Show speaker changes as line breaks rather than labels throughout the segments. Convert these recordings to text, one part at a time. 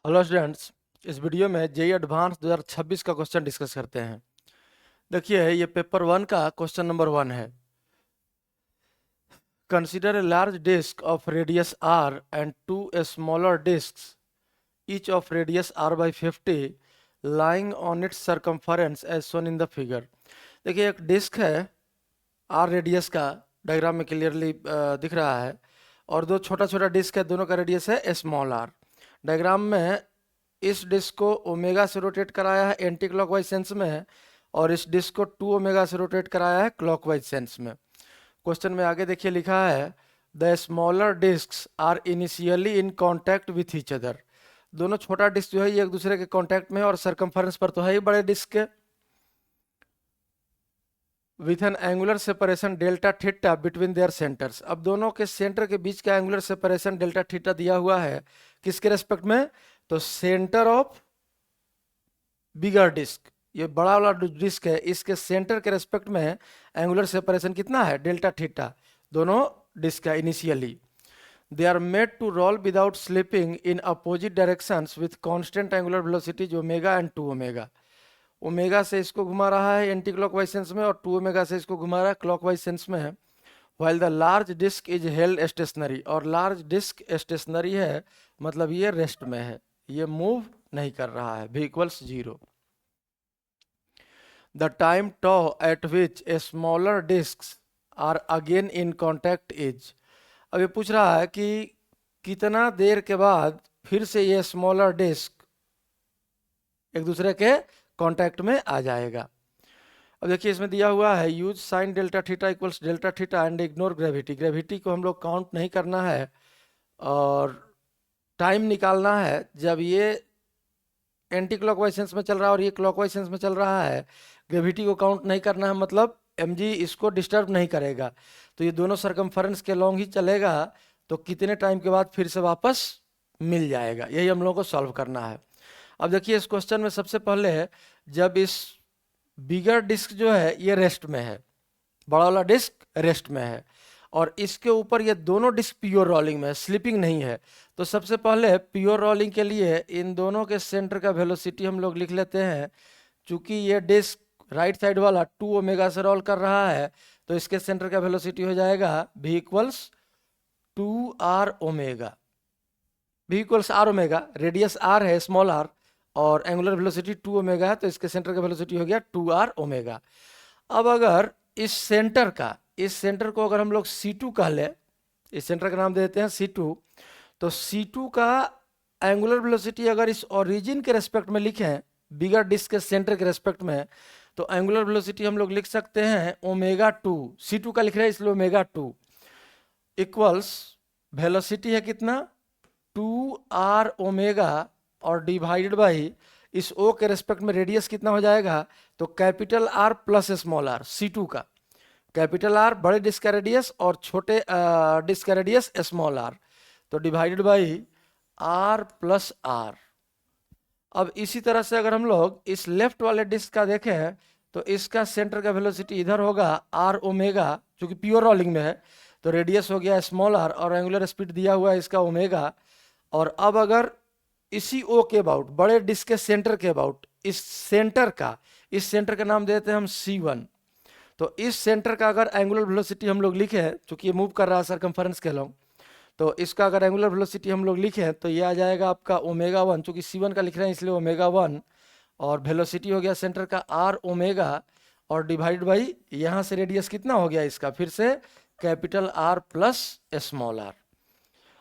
Hello students, इस video में JEE advance 2026 का क्वेश्चन डिस्कस करते हैं। देखिए, ये पेपर 1 का क्वेश्चन नंबर 1 है। Consider a large disc of radius r and two smaller discs each of radius r by 50 lying on its circumference as shown in the figure। देखिए, एक disc है r radius का, diagram में clearly दिख रहा है, और दो छोटा छोटा डिस्क है, दोनों का रेडियस है स्मॉल r। डायग्राम में इस डिस्क को ओमेगा से रोटेट कराया है एंटी क्लॉकवाइज सेंस में, और इस डिस्क को 2 ओमेगा से रोटेट कराया है क्लॉकवाइज सेंस में। क्वेश्चन में आगे देखिए लिखा है, the smaller discs are initially in contact with each other. दोनों छोटा डिस्क जो है ये एक दूसरे के कांटेक्ट में है, और सरकमफरेंस पर तो है ही बड़े डिस्क के, with an angular separation delta theta between their centres. अब दोनों के सेंटर के बीच का एंगुलर सेपरेशन डेल्टा थीटा दिया हुआ है, किसके रेस्पेक्ट में? तो सेंटर ऑफ बिगर डिस्क, ये बड़ा वाला डिस्क है, इसके सेंटर के रेस्पेक्ट में एंगुलर सेपरेशन कितना है? Delta theta. दोनों डिस्क का initially they are made to roll without slipping in opposite directions with constant angular velocities omega and 2 omega. Omega से इसको घुमा रहा है एंटी क्लॉकवाइज सेंस में, और 2 ओमेगा से इसको घुमा रहा है क्लॉकवाइज सेंस में। While the large disc is held stationary, और लार्ज डिस्क स्टेशनरी है, मतलब ये रेस्ट में है, ये मूव नहीं कर रहा है, v equals 0। The time tau at which a smaller disks are again in contact is। अब ये पूछ रहा है कि कितना देर के बाद फिर से ये स्मॉलर डिस्क एक दूसरे के कांटेक्ट में आ जाएगा। अब देखिए, इसमें दिया हुआ है use sine delta theta equals delta theta and ignore gravity. Gravity को हम लोग काउंट नहीं करना है, और टाइम निकालना है जब ये एंटी क्लॉकवाइज सेंस में चल रहा है और ये क्लॉकवाइज सेंस में चल रहा है। ग्रेविटी को काउंट नहीं करना है, मतलब mg इसको डिस्टर्ब नहीं करेगा, तो ये दोनों सरकमफरेंस के लॉन्ग ही चलेगा, तो कितने टाइम के बाद फिर से वापस मिल जाएगा, यही हम लोगों को सॉल्व करना है। अब देखिए, इस क्वेश्चन में सबसे पहले जब इस बिगर डिस्क जो है ये रेस्ट में है, बड़ा वाला डिस्क रेस्ट में है, और इसके ऊपर ये दोनों डिस्क प्योर रोलिंग में है, स्लिपिंग नहीं है। तो सबसे पहले प्योर रोलिंग के लिए इन दोनों के सेंटर का वेलोसिटी हम लोग लिख लेते हैं। चूंकि ये डिस्क राइट साइड वाला 2 ओमेगा से रोल कर रहा है, तो इसके सेंटर का वेलोसिटी हो जाएगा v equals 2r omega. v equals r omega, radius r है स्मॉल r, और एंगुलर वेलोसिटी 2 ओमेगा है, तो इसके सेंटर का वेलोसिटी हो गया 2r ओमेगा। अब अगर इस सेंटर को अगर हम लोग C2 कह ले, इस सेंटर का नाम दे देते हैं C2, तो C2 का एंगुलर वेलोसिटी अगर इस ओरिजिन के रेस्पेक्ट में लिखें, बिगर डिस्क के सेंटर के रेस्पेक्ट में, तो एंगुलर वेलोसिटी हम लोग लिख सकते हैं ओमेगा 2। C2 का लिख रहे हैं इसलिए ओमेगा 2 इक्वल्स वेलोसिटी है कितना? 2r ओमेगा, और डिवाइडेड बाई इस O के रेस्पेक्ट में रेडियस कितना हो जाएगा? तो capital R plus small r। C2 का कैपिटल R बड़े डिस्क का रेडियस और छोटे डिस्क का रेडियस स्मॉल r, तो divided by R plus R। अब इसी तरह से अगर हम लोग इस लेफ्ट वाले डिस्क का देखें, तो इसका सेंटर का वेलोसिटी इधर होगा r ओमेगा, चूंकि प्योर रोलिंग में है, तो रेडियस हो गया स्मॉल r, और एंगुलर स्पीड दिया हुआ है इसका ओमेगा। और अब अगर इसी O के अबाउट, बड़े डिस्क के सेंटर के अबाउट, इस सेंटर का नाम देते हैं हम C1, तो इस सेंटर का अगर एंगुलर वेलोसिटी हम लोग लिखे, चूंकि ये मूव कर रहा है सरकमफरेंस के लॉन्ग, तो इसका अगर एंगुलर वेलोसिटी हम लोग लिखें तो ये आ जाएगा आपका ओमेगा 1, चूंकि C1 का लिख रहे हैं इसलिए ओमेगा 1, और वेलोसिटी हो गया सेंटर का r ओमेगा, और डिवाइड बाई यहाँ से रेडियस कितना हो गया इसका, फिर से capital R plus small r।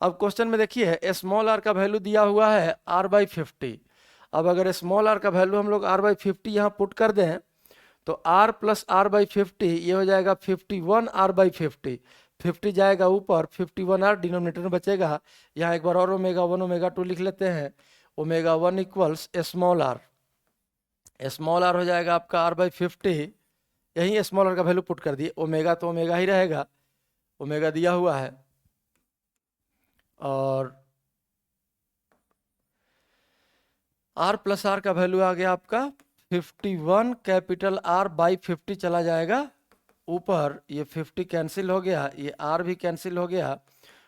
अब क्वेश्चन में देखिए, स्मॉल r का वैल्यू दिया हुआ है r/50। अब अगर स्मॉल r का वैल्यू हम लोग r/50 यहाँ पुट कर दें, तो r प्लस r/50 ये हो जाएगा 51 r/50। 50 जाएगा ऊपर, 51r डिनोमिनेटर में बचेगा। यहाँ एक बार और ओमेगा 1 ओमेगा 2 लिख लेते हैं। ओमेगा 1 इक्वल्स स्मॉल r हो जाएगा आपका r/50। यही स्मॉल r का वैल्यू पुट कर दिए, ओमेगा तो ओमेगा ही रहेगा, ओमेगा दिया हुआ है, और r प्लस r का वैल्यू आ गया आपका 51 कैपिटल R/50 चला जाएगा ऊपर, ये 50 कैंसिल हो गया, ये R भी कैंसिल हो गया,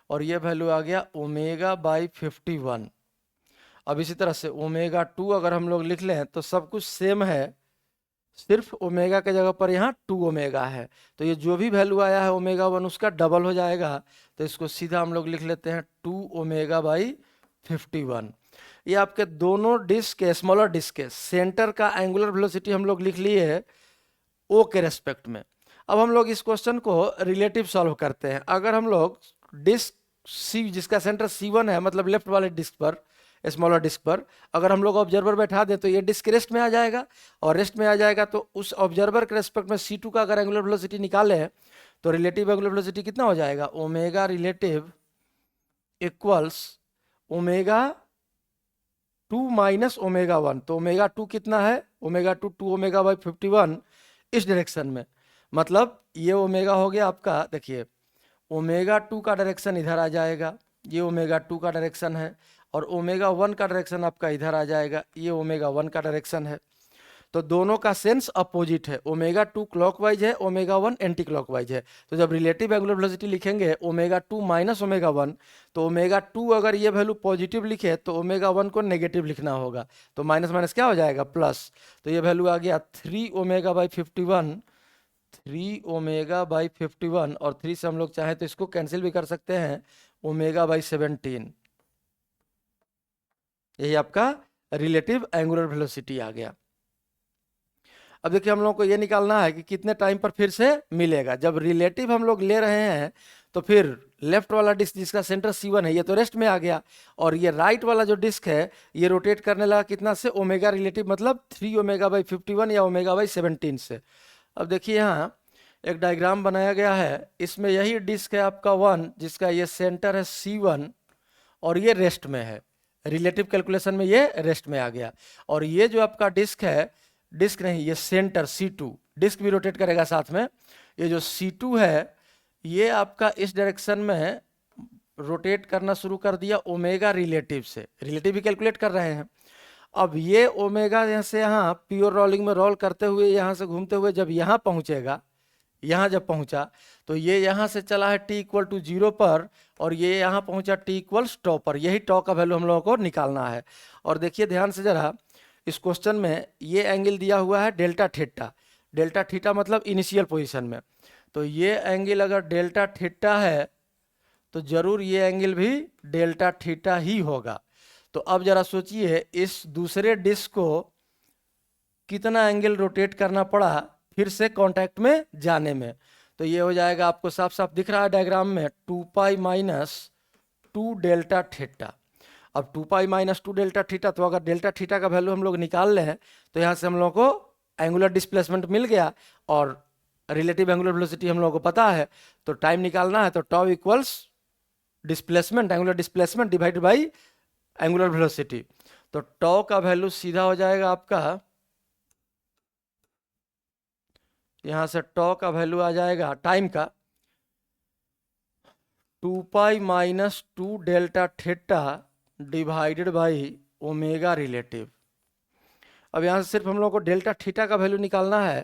और ये वैल्यू आ गया ओमेगा/51। अब इसी तरह से ओमेगा 2 अगर हम लोग लिख लें तो सब कुछ सेम है, सिर्फ ओमेगा के जगह पर यहाँ 2 ओमेगा है। तो ये जो भी वैल्यू आया है ओमेगा 1 उसका डबल हो जाएगा। तो इसको सीधा हम लोग लिख लेते हैं 2 ओमेगा बाई 51। ये आपके दोनों डिस्क के, स्मॉलर डिस्क के सेंटर का एंगुलर वेलोसिटी हम लोग लिख लिए है ओ के रेस्पेक्ट में। अब हम लोग इस क्वेश्चन को रिलेटिव सॉल्व करते हैं। अगर हम लोग डिस्क सी जिसका सेंटर C1 है, मतलब लेफ्ट वाले डिस्क पर, स्मॉलर डिस्क पर अगर हम लोग ऑब्जर्वर बैठा दें तो ये डिस्क रेस्ट में आ जाएगा, और रेस्ट में आ जाएगा तो उस ऑब्जर्वर के रेस्पेक्ट में C2 का अगर एंगुलर वेलोसिटी निकाले तो रिलेटिव एंगुलर वेलोसिटी कितना हो जाएगा, omega relative equals omega 2 minus omega 1। तो ओमेगा 2 कितना है, ओमेगा 2 2 ओमेगा बाई 51 इस डायरेक्शन में। मतलब ये ओमेगा हो गया आपका, देखिए ओमेगा 2 का डायरेक्शन इधर आ जाएगा, ये ओमेगा 2 का डायरेक्शन है, और ओमेगा 1 का डायरेक्शन आपका इधर आ जाएगा, ये ओमेगा 1 का डायरेक्शन है। तो दोनों का सेंस अपोजिट है, ओमेगा 2 क्लॉकवाइज है, ओमेगा 1 एंटी क्लॉकवाइज है। तो जब रिलेटिव एंगुलर वेलोसिटी लिखेंगे ओमेगा 2 माइनस ओमेगा 1, तो ओमेगा 2 अगर ये वैल्यू पॉजिटिव लिखे तो ओमेगा 1 को नेगेटिव लिखना होगा, तो माइनस माइनस क्या हो जाएगा, प्लस। तो ये वैल्यू आ गया 3 ओमेगा बाई 51, 3 ओमेगा बाई 51, और 3 से हम लोग चाहें तो इसको कैंसिल भी कर सकते हैं, ओमेगा बाई 17। यही आपका रिलेटिव एंगुलर वेलोसिटी आ गया। अब देखिए हम लोग को ये निकालना है कि कितने टाइम पर फिर से मिलेगा। जब रिलेटिव हम लोग ले रहे हैं तो फिर लेफ्ट वाला डिस्क जिसका सेंटर C1 है ये तो रेस्ट में आ गया, और ये राइट वाला जो डिस्क है ये रोटेट करने लगा कितना से, ओमेगा रिलेटिव मतलब 3 ओमेगा बाई 51 या ओमेगा बाई 17 से। अब देखिए यहाँ एक डायग्राम बनाया गया है, इसमें यही डिस्क है आपका 1 जिसका ये सेंटर है C1 और ये रेस्ट में है, रिलेटिव कैलकुलेशन में ये रेस्ट में आ गया। और ये जो आपका डिस्क है, डिस्क नहीं ये सेंटर C2, डिस्क भी रोटेट करेगा साथ में, ये जो C2 है ये आपका इस डायरेक्शन में रोटेट करना शुरू कर दिया ओमेगा रिलेटिव से, रिलेटिव भी कैलकुलेट कर रहे हैं। अब ये ओमेगा यहाँ से यहाँ प्योर रोलिंग में रोल करते हुए यहाँ से घूमते हुए जब यहाँ पहुँचेगा, यहाँ जब पहुँचा तो ये यहाँ से चला है t इक्वल टू 0 पर, और ये यहाँ पहुँचा t इक्वल्स टॉ पर। यही टॉ का वैल्यू हम लोगों को निकालना है। और देखिए ध्यान से जरा, इस क्वेश्चन में ये एंगल दिया हुआ है डेल्टा थीटा, डेल्टा थीटा मतलब इनिशियल पोजीशन में। तो ये एंगल अगर डेल्टा थीटा है तो जरूर ये एंगल भी डेल्टा थीटा ही होगा। तो अब जरा सोचिए इस दूसरे डिस्क को कितना एंगल रोटेट करना पड़ा फिर से कांटेक्ट में जाने में। तो ये हो जाएगा, आपको साफ साफ दिख रहा है डायग्राम में, 2 पाई माइनस 2 डेल्टा थीटा। अब 2 पाई माइनस 2 डेल्टा थीटा, तो अगर डेल्टा थीटा का वैल्यू हम लोग निकाल लें तो यहाँ से हम लोग को एंगुलर डिस्प्लेसमेंट मिल गया, और रिलेटिव एंगुलर वेलोसिटी हम लोगों को पता है। तो टाइम निकालना है तो tau equals displacement, angular displacement divided by angular velocity. तो टॉ का वैल्यू सीधा हो जाएगा आपका, यहां से टॉ का वैल्यू आ जाएगा टाइम का 2 pi minus 2 delta theta divided by omega relative. अब यहाँ से सिर्फ हम लोग को डेल्टा थीटा का वैल्यू निकालना है।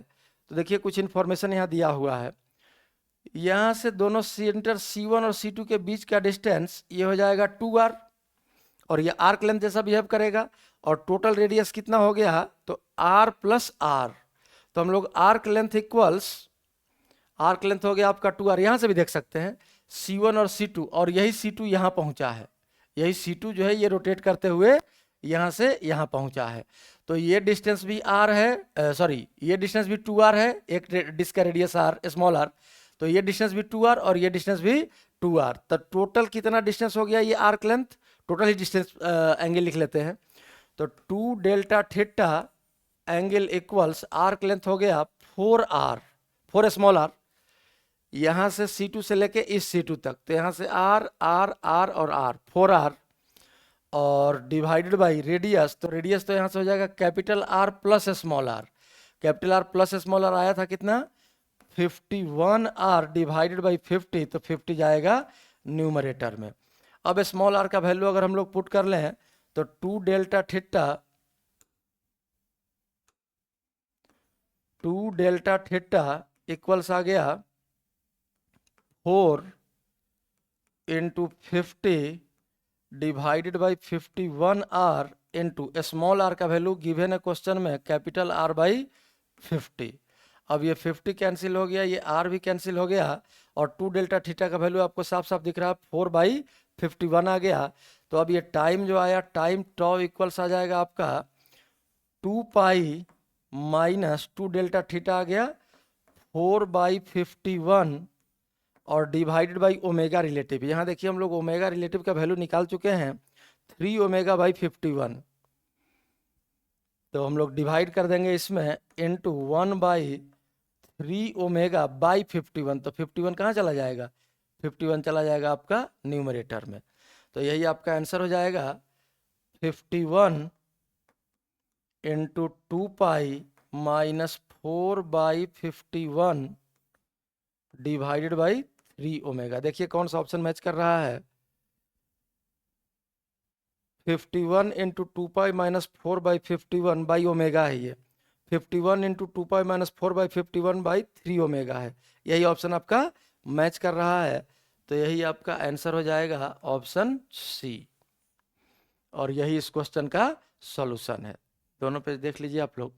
तो देखिए कुछ इन्फॉर्मेशन यहाँ दिया हुआ है, यहाँ से दोनों सेंटर C1 और C2 के बीच का डिस्टेंस ये हो जाएगा 2r, और ये आर्क लेंथ जैसा बिहेव करेगा, और टोटल रेडियस कितना हो गया तो r प्लस r। तो हम लोग arc length equals, arc length हो गया आपका 2r, यहाँ से भी देख सकते हैं C1 और C2, और यही C2 यहाँ पहुँचा है, यही C2 जो है ये रोटेट करते हुए यहाँ से यहाँ पहुँचा है। तो ये डिस्टेंस भी r है, सॉरी ये डिस्टेंस भी 2r है, एक डिस्क का रेडियस r स्मॉल r, तो ये डिस्टेंस भी 2r और ये डिस्टेंस भी 2r। तो टोटल कितना डिस्टेंस हो गया ये आर्क लेंथ, टोटल ही डिस्टेंस एंगल लिख लेते हैं। तो 2 delta theta angle equals arc length हो गया 4r, 4 स्मॉल r, यहाँ से C2 से लेके इस C2 तक, तो यहाँ से r r r और r 4r, और डिवाइडेड बाई रेडियस, तो रेडियस तो यहाँ से हो जाएगा capital R plus small r, capital R plus small r आया था कितना 51r डिवाइडेड बाई 50, तो 50 जाएगा न्यूमरेटर में। अब स्मॉल r का वैल्यू अगर हम लोग पुट कर लें तो 2 delta theta, 2 delta theta equals आ गया 4 into 50 divided by 51 R into small R का वैल्यू गिवन है क्वेश्चन में कैपिटल आर बाई 50। अब ये 50 कैंसिल हो गया, ये आर भी कैंसिल हो गया, और 2 डेल्टा थीटा का वैल्यू आपको साफ साफ दिख रहा है 4/51 आ गया। तो अब ये टाइम जो आया, टाइम टॉ इक्वल्स आ जाएगा आपका 2 पाई माइनस 2 डेल्टा थीटा आ गया 4/51 और डिवाइडेड बाई ओमेगा रिलेटिव। यहाँ देखिए हम लोग ओमेगा रिलेटिव का वैल्यू निकाल चुके हैं 3 ओमेगा बाई 51। तो हम लोग डिवाइड कर देंगे इसमें इंटू 1/3 ओमेगा बाई 51। तो 51 कहाँ चला जाएगा, 51 चला जाएगा आपका न्यूमरेटर में। तो यही आपका आंसर हो जाएगा 51 into 2 pi minus 4/51 divided by 3 omega. देखिए कौन सा ऑप्शन मैच कर रहा है, 51 into 2 pi minus 4/51 by omega है ये, 51 into 2 pi minus 4/51 by 3 omega है। यही ऑप्शन आपका मैच कर रहा है। तो यही आपका आंसर हो जाएगा ऑप्शन सी, और यही इस क्वेश्चन का सॉल्यूशन है। दोनों पेज देख लीजिए आप लोग।